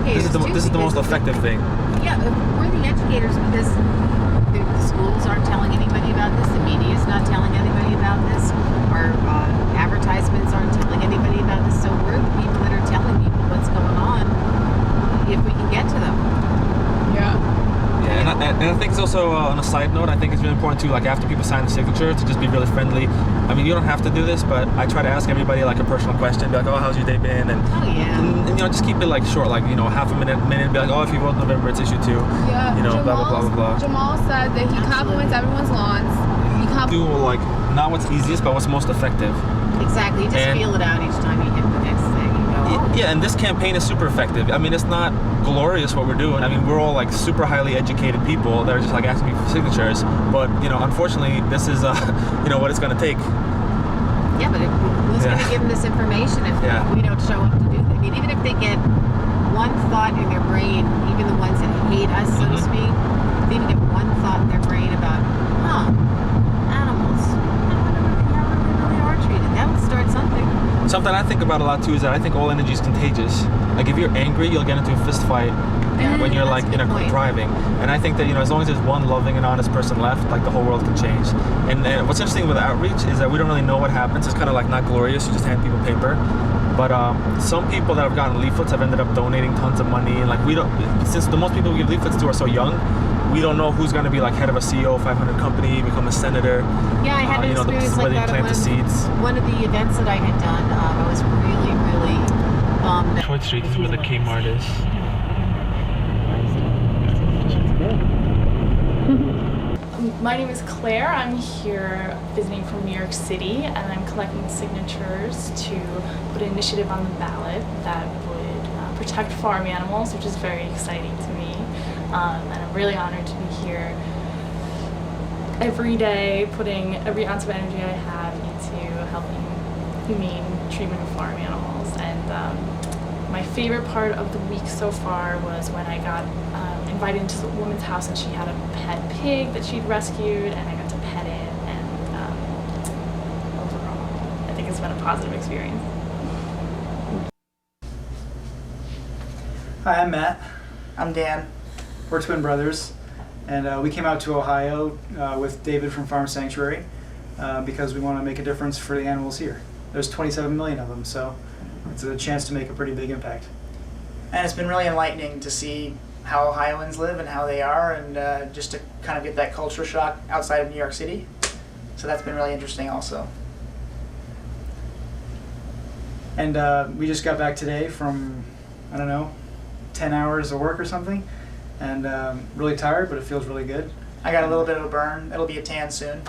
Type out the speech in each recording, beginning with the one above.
educators this is the most effective thing. Yeah, we're the educators because the schools aren't telling anybody about this, the media is not telling anybody about this, our advertisements aren't telling anybody about this, so we're the people that are telling people what's going on if we can get to them. Yeah, and I think it's also on a side note, I think it's really important too, like after people sign the signature, to just be really friendly. I mean, you don't have to do this, but I try to ask everybody like a personal question, be like, oh, how's your day been? And, and you know, just keep it like short, like, you know, half a minute, be like, oh, if you vote November, it's issue 2. Yeah, you know, blah, blah, blah, blah, blah. Jamal said that he compliments everyone's lawns. Do like, not what's easiest, but what's most effective. Exactly, you just feel it out each time you hit the next thing. You know? Yeah, and this campaign is super effective. I mean, it's not glorious what we're doing. I mean, we're all like super highly educated people that are just like asking me for signatures. But, you know, unfortunately, this is, you know, what it's going to take. Yeah, but who's going to give them this information if we don't show up to do that? I mean, even if they get one thought in their brain, even the ones that hate us, so to speak, if they even get one thought in their brain about, animals, how they really are treated, that would start something. Something I think about a lot too is that I think all energy is contagious. Like if you're angry, you'll get into a fist fight when you're like in a driving. And I think that, you know, as long as there's one loving and honest person left, like the whole world can change. And what's interesting with outreach is that we don't really know what happens. It's kind of like not glorious. You just hand people paper. But some people that have gotten leaflets have ended up donating tons of money. And like we don't, since the most people we give leaflets to are so young, we don't know who's going to be like head of a CEO 500 company, become a senator. Yeah, I had an experience like that at one of the events that I had done. I was really, really bummed. Detroit Street is where the Kmart is. My name is Claire. I'm here visiting from New York City, and I'm collecting signatures to put an initiative on the ballot that would protect farm animals, which is very exciting to me. And I'm really honored to be here every day, putting every ounce of energy I have into helping humane treatment of farm animals. And my favorite part of the week so far was when I got invited into a woman's house and she had a pet pig that she'd rescued, and I got to pet it, and overall I think it's been a positive experience. Hi, I'm Matt. I'm Dan. We're twin brothers, and we came out to Ohio with David from Farm Sanctuary because we want to make a difference for the animals here. There's 27 million of them, so it's a chance to make a pretty big impact. And it's been really enlightening to see how Ohioans live and how they are, and just to kind of get that culture shock outside of New York City. So that's been really interesting also. And we just got back today from, I don't know, 10 hours of work or something, and really tired, but it feels really good. I got a little bit of a burn. It'll be a tan soon.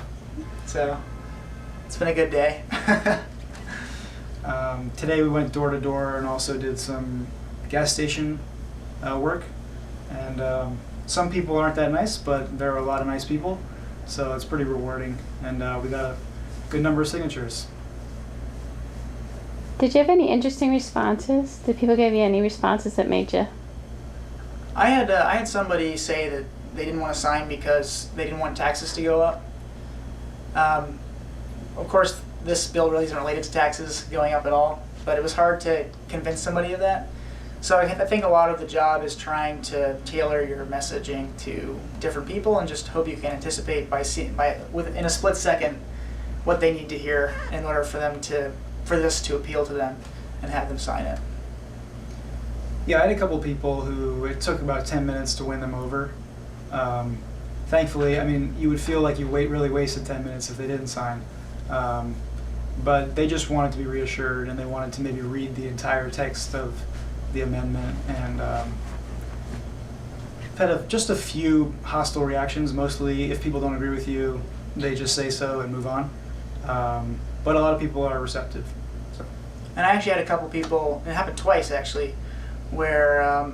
So it's been a good day. Today we went door to door and also did some gas station work. And some people aren't that nice, but there are a lot of nice people, so it's pretty rewarding. And we got a good number of signatures. Did you have any interesting responses? Did people give you any responses that made you? I had somebody say that they didn't want to sign because they didn't want taxes to go up. Of course, this bill really isn't related to taxes going up at all, but it was hard to convince somebody of that. So I think a lot of the job is trying to tailor your messaging to different people, and just hope you can anticipate within a split second what they need to hear in order for this to appeal to them and have them sign it. Yeah, I had a couple people who it took about 10 minutes to win them over. Thankfully, I mean, you would feel like you really wasted 10 minutes if they didn't sign. But they just wanted to be reassured, and they wanted to maybe read the entire text of the amendment, and had just a few hostile reactions. Mostly, if people don't agree with you, they just say so and move on. But a lot of people are receptive. So. And I actually had a couple people, and it happened twice actually, where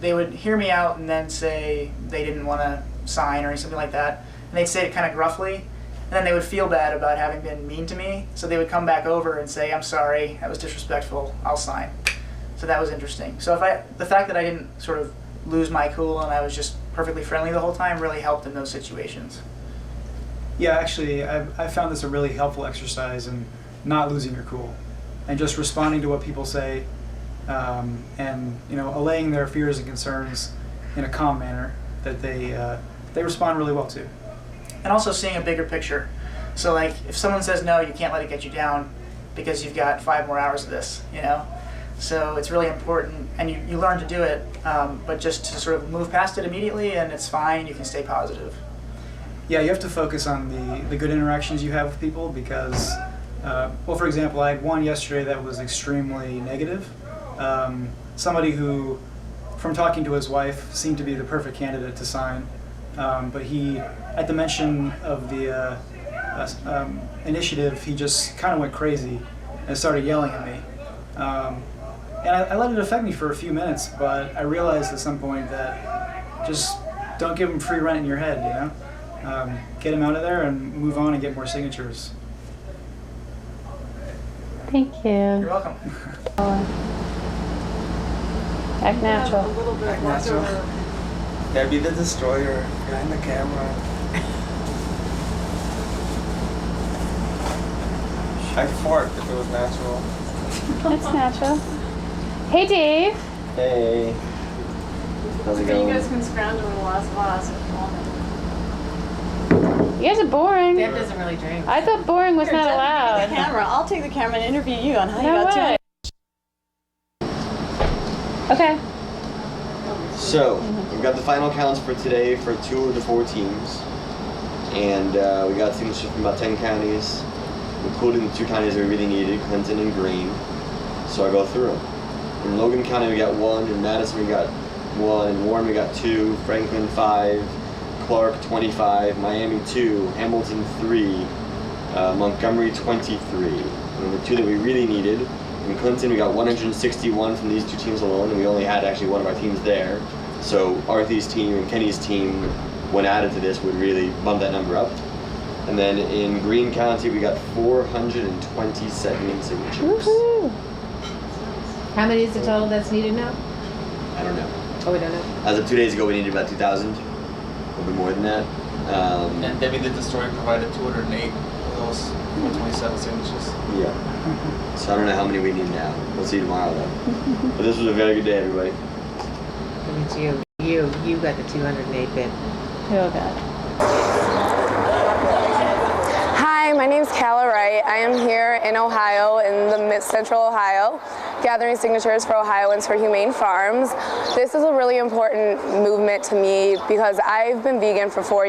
they would hear me out and then say they didn't want to sign or something like that, and they'd say it kind of gruffly, and then they would feel bad about having been mean to me, so they would come back over and say, "I'm sorry, that was disrespectful, I'll sign." So that was interesting. So the fact that I didn't sort of lose my cool and I was just perfectly friendly the whole time really helped in those situations. Yeah, actually, I found this a really helpful exercise in not losing your cool and just responding to what people say and allaying their fears and concerns in a calm manner that they respond really well to. And also seeing a bigger picture. So like if someone says no, you can't let it get you down because you've got 5 more hours of this, So it's really important, and you learn to do it, but just to sort of move past it immediately, and it's fine, you can stay positive. Yeah, you have to focus on the good interactions you have with people because, for example, I had one yesterday that was extremely negative. Somebody who, from talking to his wife, seemed to be the perfect candidate to sign, but he, at the mention of the initiative, he just kind of went crazy and started yelling at me. And I let it affect me for a few minutes, but I realized at some point that just don't give him free rent in your head, Get him out of there and move on and get more signatures. Thank you. You're welcome. Act natural. Act natural. Debbie the Destroyer behind the camera. I'd fart if it was natural. That's natural. Hey, Dave. Hey. How's it You going? guys can scrounge over the last glass if you want. You guys are boring. Deb doesn't really drink. I thought boring was not The allowed. camera. I'll take the camera and interview you on how No you got way. to. Okay. So, we've got the final counts for today for 2 of the 4 teams. And we got signatures from about 10 counties, including the 2 counties that we really needed, Clinton and Greene. So I go through them. In Logan County we got 1, in Madison we got 1, in Warren we got 2, Franklin 5, Clark 25, Miami 2, Hamilton 3, Montgomery 23. And the 2 that we really needed, in Clinton we got 161 from these 2 teams alone, and we only had actually one of our teams there. So Arthy's team and Kenny's team, when added to this, would really bump that number up. And then in Greene County we got 427 signatures. Woohoo. How many is the total that's needed now? I don't know. Oh, we don't know. As of 2 days ago, we needed about 2,000. A little bit more than that. And Debbie the Destroyer provided 208 of those 427 signatures. Yeah. So I don't know how many we need now. We'll see tomorrow though. But this was a very good day, everybody. It's you. You got the 208 bit. Oh, God. Hi, my name's Calla Wright. I am here in Ohio, in the Central Ohio, gathering signatures for Ohioans for Humane Farms. This is a really important movement to me because I've been vegan for 4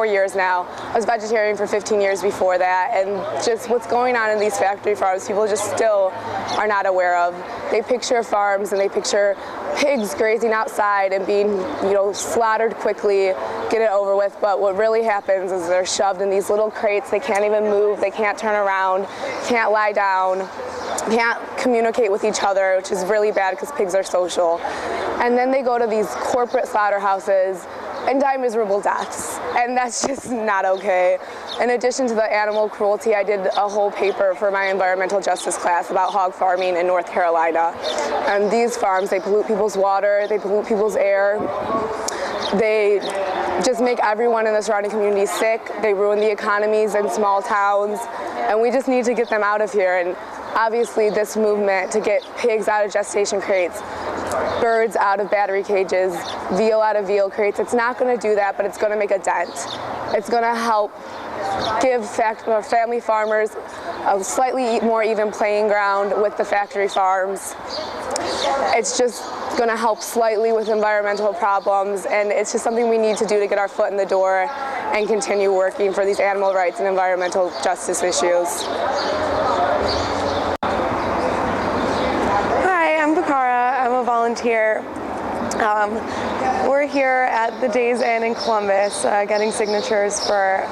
years now. I was vegetarian for 15 years before that, and just what's going on in these factory farms, people just still are not aware of. They picture farms and they picture pigs grazing outside and being, slaughtered quickly, get it over with, but what really happens is they're shoved in these little crates. They can't even move, they can't turn around, can't lie down, can't communicate with each other, which is really bad because pigs are social. And then they go to these corporate slaughterhouses and die miserable deaths, and that's just not okay. In addition to the animal cruelty, I did a whole paper for my environmental justice class about hog farming in North Carolina. And these farms, they pollute people's water, they pollute people's air, they just make everyone in the surrounding community sick, they ruin the economies in small towns, and we just need to get them out of here. And obviously this movement to get pigs out of gestation crates, birds out of battery cages, veal out of veal crates, it's not going to do that, but it's going to make a dent. It's going to help give family farmers a slightly more even playing ground with the factory farms. It's just going to help slightly with environmental problems, and it's just something we need to do to get our foot in the door and continue working for these animal rights and environmental justice issues. Hi, I'm Bakara. I'm a volunteer. We're here at the Days Inn in Columbus getting signatures for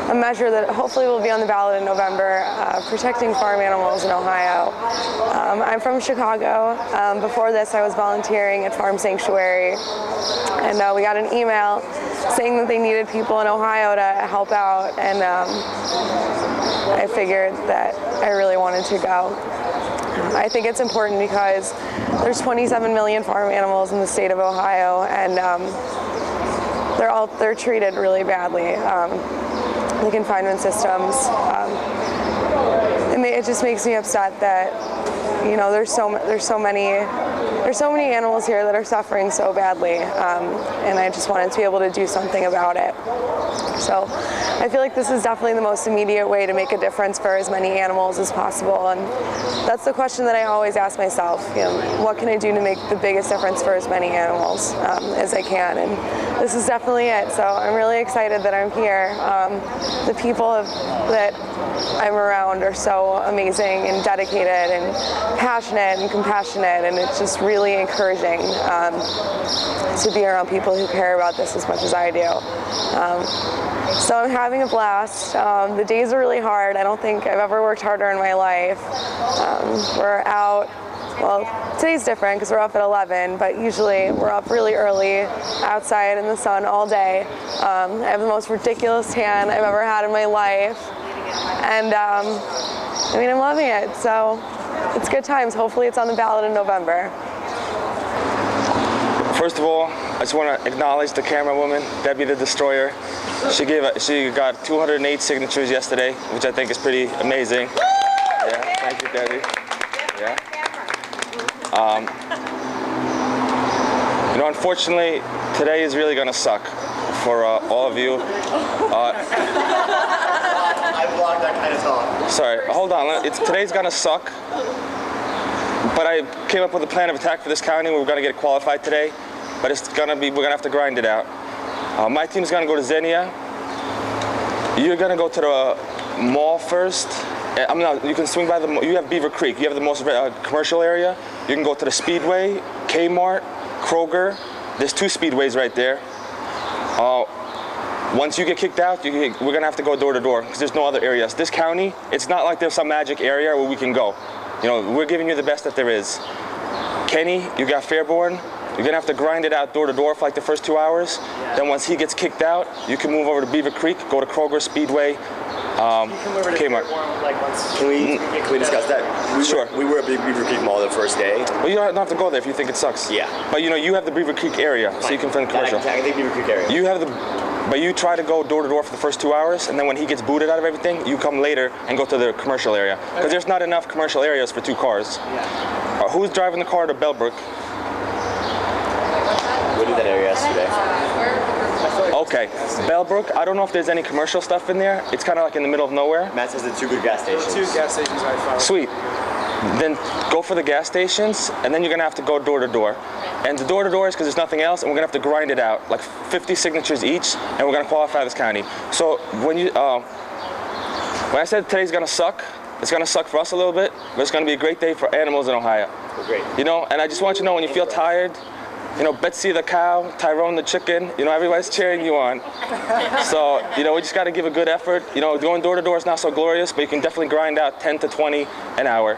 a measure that hopefully will be on the ballot in November, protecting farm animals in Ohio. I'm from Chicago. Before this, I was volunteering at Farm Sanctuary, and we got an email saying that they needed people in Ohio to help out, and I figured that I really wanted to go. I think it's important because there's 27 million farm animals in the state of Ohio, and they're treated really badly. The confinement systems, and it just makes me upset that you know, there's so many animals here that are suffering so badly, and I just wanted to be able to do something about it. So I feel like this is definitely the most immediate way to make a difference for as many animals as possible, and that's the question that I always ask myself, you know, what can I do to make the biggest difference for as many animals as I can, and this is definitely it. So I'm really excited that I'm here. The people that I'm around are so amazing and dedicated and passionate and compassionate, and it's just really encouraging to be around people who care about this as much as I do. So I'm having a blast. The days are really hard. I don't think I've ever worked harder in my life. We're out, well, today's different because we're up at 11, but usually we're up really early outside in the sun all day. I have the most ridiculous tan I've ever had in my life. And I mean, I'm loving it. So it's good times. Hopefully it's on the ballot in November. First of all, I just want to acknowledge the camera woman, Debbie the Destroyer. She got 208 signatures yesterday, which I think is pretty amazing. Yeah, thank you, Debbie. Yeah. You know, unfortunately, today is really gonna suck for all of you. I blocked that kind of talk. Sorry, hold on. Today's gonna suck. But I came up with a plan of attack for this county. We're gonna get qualified today, but we're gonna have to grind it out. My team's gonna go to Xenia. You're gonna go to the mall first. You can swing by the mall. You have Beaver Creek. You have the most commercial area. You can go to the Speedway, Kmart, Kroger. There's 2 Speedways right there. Once you get kicked out, we're gonna have to go door to door because there's no other areas. This county, it's not like there's some magic area where we can go. You know, we're giving you the best that there is. Kenny, you got Fairborn. You're gonna have to grind it out door to door for like the first 2 hours. Yeah. Then once he gets kicked out, you can move over to Beaver Creek, go to Kroger, Speedway, Kmart. Can we discuss that? Sure. We were at Beaver Creek Mall the first day. Well, you don't have to go there if you think it sucks. Yeah. But you know, you have the Beaver Creek area, so you can find commercial. I can take Beaver Creek area. But you try to go door to door for the first 2 hours, and then when he gets booted out of everything, you come later and go to the commercial area. Because there's not enough commercial areas for 2 cars. Yeah. Who's driving the car to Bellbrook? We did that area yesterday. Okay. Bellbrook, I don't know if there's any commercial stuff in there. It's kind of like in the middle of nowhere. Matt says the 2 good gas stations. 2 gas stations I found. Sweet. Then go for the gas stations, and then you're gonna have to go door to door. And the door to door is because there's nothing else, and we're gonna have to grind it out, like 50 signatures each, and we're gonna qualify this county. So when I said today's gonna suck, it's gonna suck for us a little bit, but it's gonna be a great day for animals in Ohio. Well, great. You know, and I just want you to know when you feel tired, you know, Betsy the cow, Tyrone the chicken, you know, everybody's cheering you on. So, you know, we just got to give a good effort. You know, going door to door is not so glorious, but you can definitely grind out 10 to 20 an hour.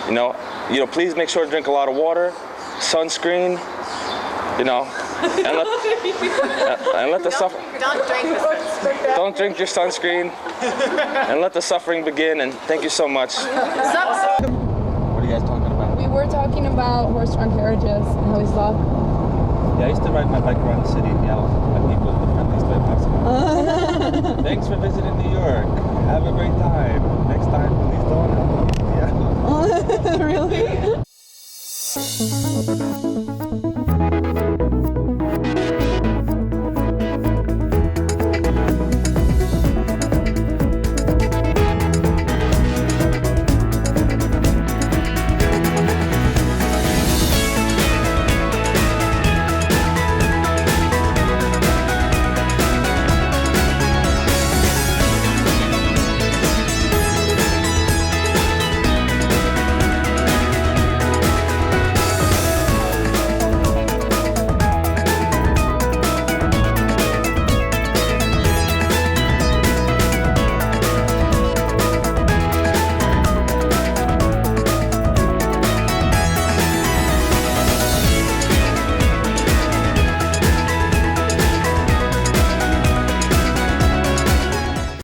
You know, please make sure to drink a lot of water, sunscreen, you know, and let the suffering. Don't drink your sunscreen, and let the suffering begin. And thank you so much. What are you guys talking about? We were talking about horse-drawn carriages and how we saw. Yeah, I used to ride my bike around the city and yell at people in the friendliest way possible. Thanks for visiting New York. Have a great time. Next time, please don't have a Really?